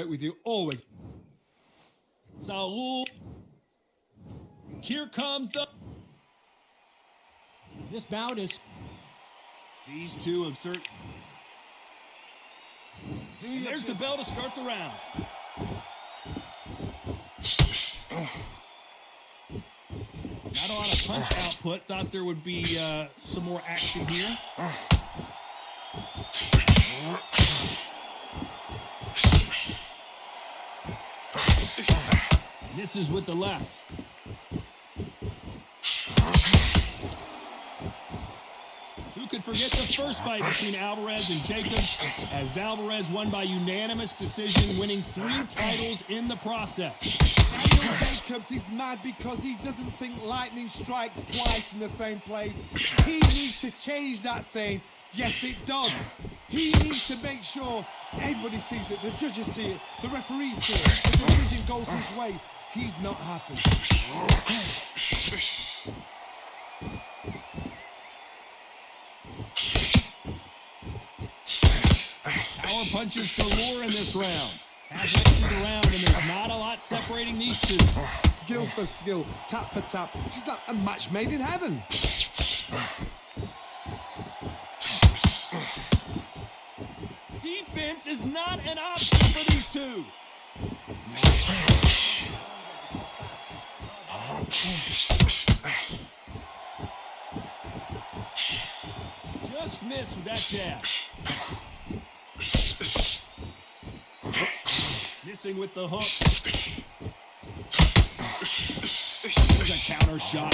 with you always. Saul. Here comes the. This bout is. These two have certain. There's the bell to start the round. Not a lot of punch output. Thought there would be some more action here. Misses with the left. Who could forget the first fight between Alvarez and Jacobs, as Alvarez won by unanimous decision, winning 3 titles in the process. Jacobs, he's mad because he doesn't think lightning strikes twice in the same place. He needs to change that saying, yes it does. He needs to make sure everybody sees it, the judges see it, the referees see it, the decision goes his way. He's not happy. Power punches galore in this round. Halfway through the round, and there's not a lot separating these two. Skill for skill, tap for tap. She's like a match made in heaven. Defense is not an option for these two. Just missed with that jab. Missing with the hook. There's a counter shot.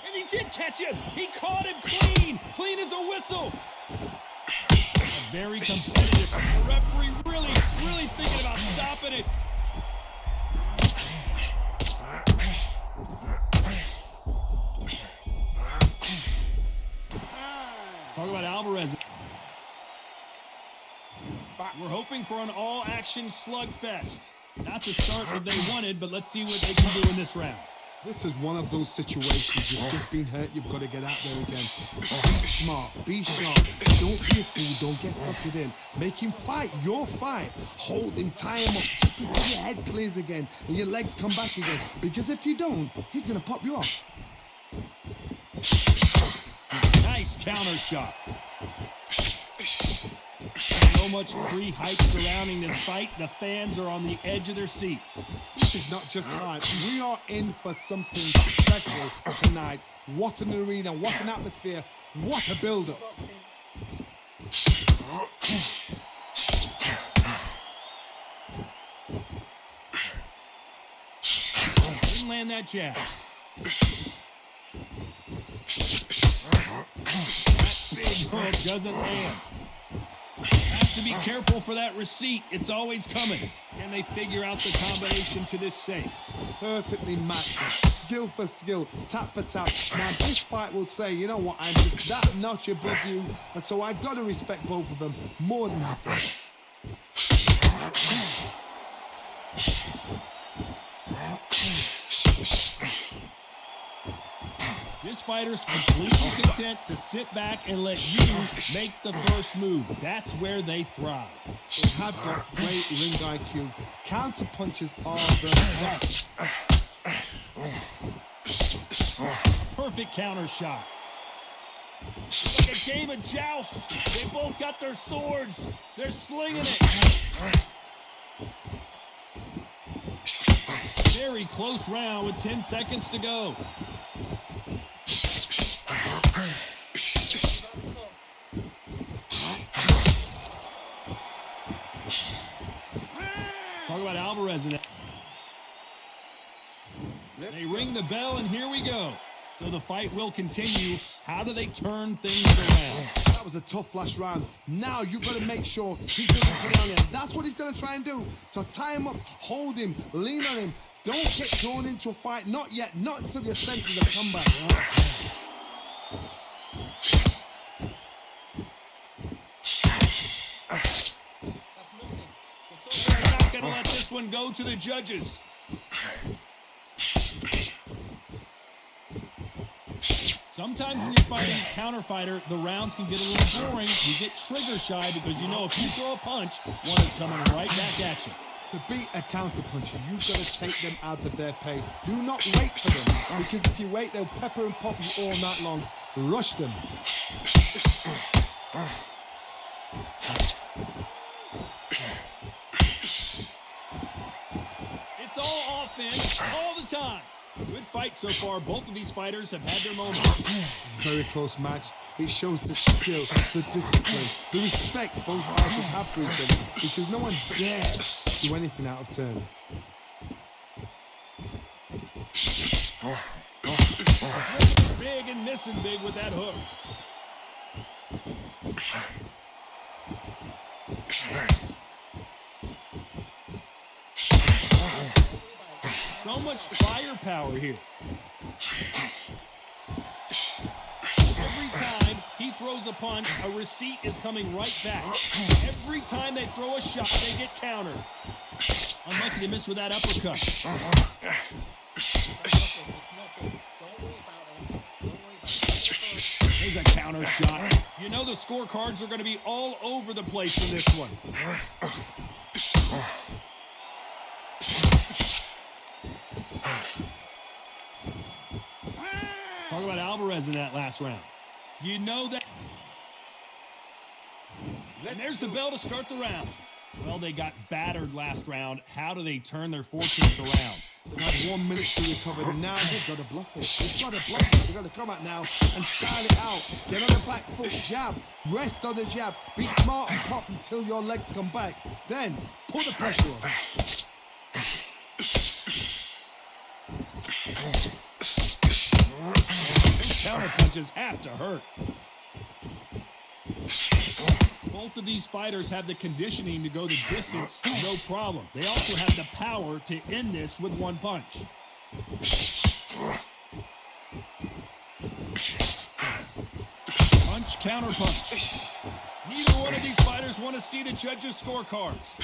And he did catch him. He caught him clean. Clean as a whistle. Very competitive. The referee really thinking about stopping it. Let's talk about Alvarez. We're hoping for an all-action slugfest. Not the start that they wanted, but let's see what they can do in this round. This is one of those situations. You've just been hurt, you've got to get out there again. Be smart, be sharp, don't be a fool, don't get suckered in. Make him fight your fight. Hold him, tie him up, just until your head clears again and your legs come back again. Because if you don't, he's going to pop you off. Nice counter shot. So much pre-hype surrounding this fight, the fans are on the edge of their seats. This is not just hype. We are in for something special tonight. What an arena, what an atmosphere, what a build-up. Didn't land that jab. That big hook doesn't land. Have to be careful for that receipt. It's always coming. Can they figure out the combination to this safe? Perfectly matched. Skill for skill, tap for tap. Now this fight will say, you know what, I'm just that notch above you, and so I've got to respect both of them more than happy. This fighter's completely content to sit back and let you make the first move. That's where they thrive. They have got great ring IQ. Counter punches are the best. Perfect counter shot. It's like a game of joust. They both got their swords. They're slinging it. Very close round with 10 seconds to go. Talk about Alvarez in it. They ring the bell, and here we go. So the fight will continue. How do they turn things around? That was a tough last round. Now you've got to make sure he's going to put down here. That's what he's going to try and do. So tie him up, hold him, lean on him. Don't get drawn into a fight. Not yet. Not until your senses have come back. They're not going to let this one go to the judges. Sometimes when you're fighting a counter fighter, the rounds can get a little boring. You get trigger shy because you know if you throw a punch, one is coming right back at you. To beat a counter puncher, you've got to take them out of their pace. Do not wait for them, because if you wait, they'll pepper and pop you all night long. Rush them. It's all offense all the time. Good fight so far. Both of these fighters have had their moments. Very close match. It shows the skill, the discipline, the respect both fighters have for each other, because no one dares do anything out of turn. Big and missing big with that hook. So much firepower here. Every time he throws a punch, a receipt is coming right back. Every time they throw a shot, they get countered. Unlucky to miss with that uppercut. There's a counter shot. You know the scorecards are going to be all over the place for this one. Let's talk about Alvarez in that last round. You know that. And there's the bell to start the round. Well, they got battered last round. How do they turn their fortunes around? They've had 1 minute to recover, and now they've got to bluff it. They've got to bluff it. They've got to come out now and style it out. Get on the back foot, jab, rest on the jab. Be smart and pop until your legs come back. Then, put the pressure on. Those counter punches have to hurt. Both of these fighters have the conditioning to go the distance, no problem. They also have the power to end this with one punch. Punch, counter punch. Neither one of these fighters want to see the judges' scorecards.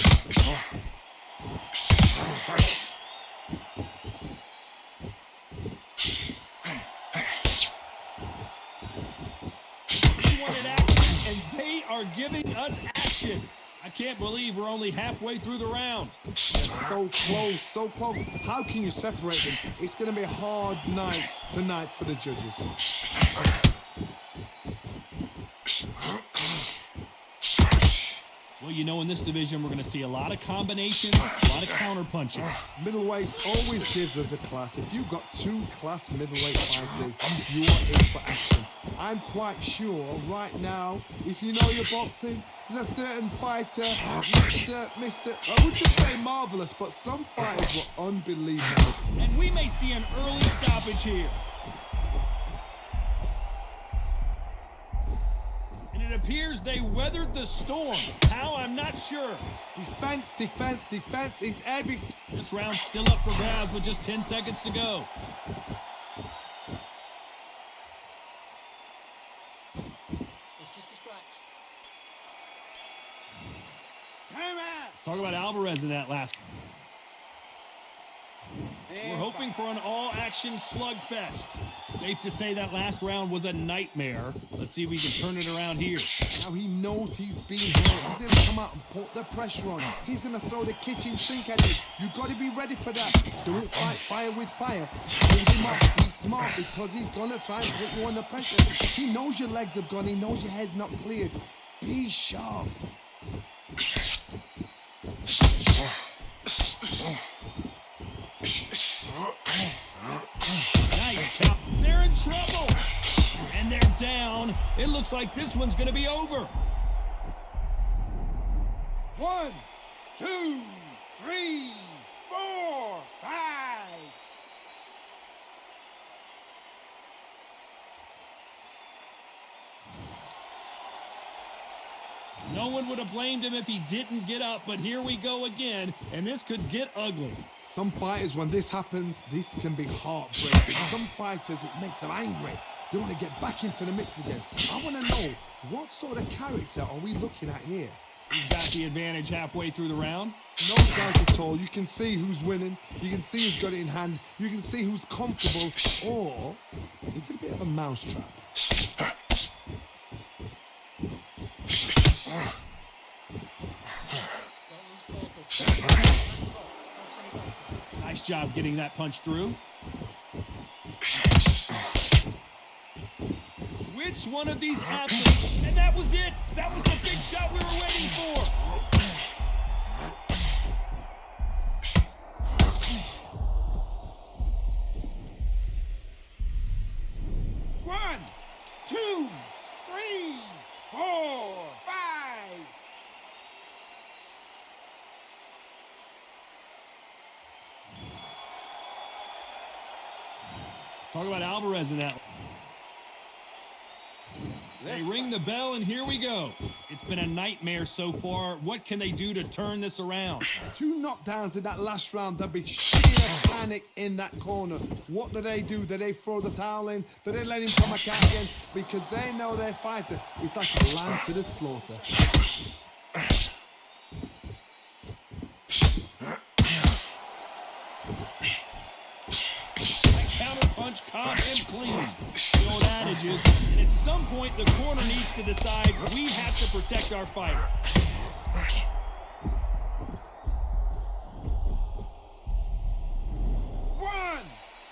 We wanted action, and they are giving us action. I can't believe we're only halfway through the round. So close, so close. How can you separate them? It's going to be a hard night tonight for the judges. Well, you know, in this division, we're going to see a lot of combinations, a lot of counter punching. Middleweight always gives us a class. If you've got two class middleweight fighters, you are in for action. I'm quite sure right now, if you know your boxing, there's a certain fighter, Mr. I would just say marvelous, but some fighters were unbelievable. And we may see an early stoppage here. And it appears they weathered the storm. How? I'm not sure. Defense, defense, defense is everything. This round's still up for grabs with just 10 seconds to go. Let's talk about Alvarez in that last. We're hoping for an all-action slugfest. Safe to say that last round was a nightmare. Let's see if we can turn it around here. Now he knows he's being hurt. He's going to come out and put the pressure on. He's going to throw the kitchen sink at you. You've got to be ready for that. Don't fight fire with fire. Be smart, because he's going to try and put you under pressure. He knows your legs have gone. He knows your head's not cleared. Be sharp. Nice count. They're in trouble. And they're down. It looks like this one's going to be over. 1, 2, 3, 4, 5. No one would have blamed him if he didn't get up, but here we go again, and this could get ugly. Some fighters, when this happens, this can be heartbreaking. Some fighters, it makes them angry. They want to get back into the mix again. I want to know, what sort of character are we looking at here? He's got the advantage halfway through the round. No doubt at all. You can see who's winning. You can see who's got it in hand. You can see who's comfortable. Or is it a bit of a mousetrap? Nice job getting that punch through. Which one of these athletes? And that was it. That was the big shot we were waiting for. One, two, three, four, five. Let's talk about Alvarez in that. They ring the bell, and here we go. It's been a nightmare so far. What can they do to turn this around? 2 knockdowns in that last round. There'd be sheer panic in that corner. What do? Do they throw the towel in? Do they let him come back out again? Because they know their fighter is like a lamb to the slaughter. Punch, calm and clean. The old adage is, and at some point the corner needs to decide we have to protect our fighter. One,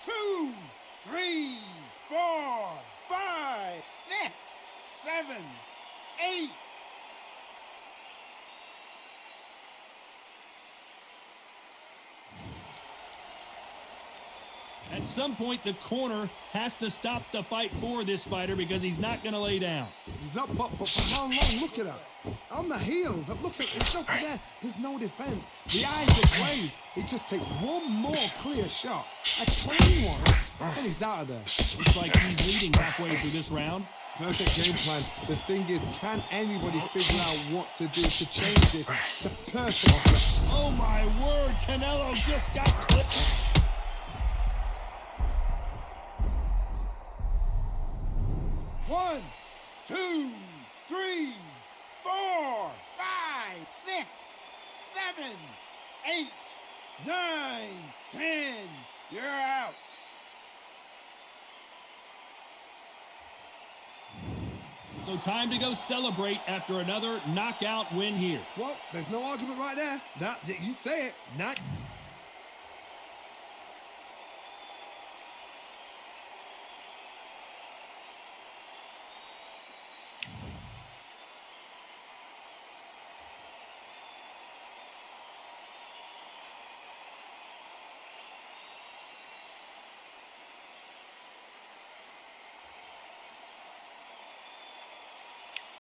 two, three, four, five, 6, 7, 8. At some point, the corner has to stop the fight for this fighter because he's not going to lay down. He's up, but for how long? Look at that. On the heels. Look at it's up there. There's no defense. The eyes are glazed. It just takes one more clear shot. A clean one. And he's out of there. Looks like he's leading halfway through this round. Perfect game plan. The thing is, can anybody figure out what to do to change this? It's a perfect. Oh my word, Canelo just got clipped. One, two, three, 4, 5, 6, 7, 8, 9, 10. You're out. So time to go celebrate after another knockout win here. Well, there's no argument right there. You say it.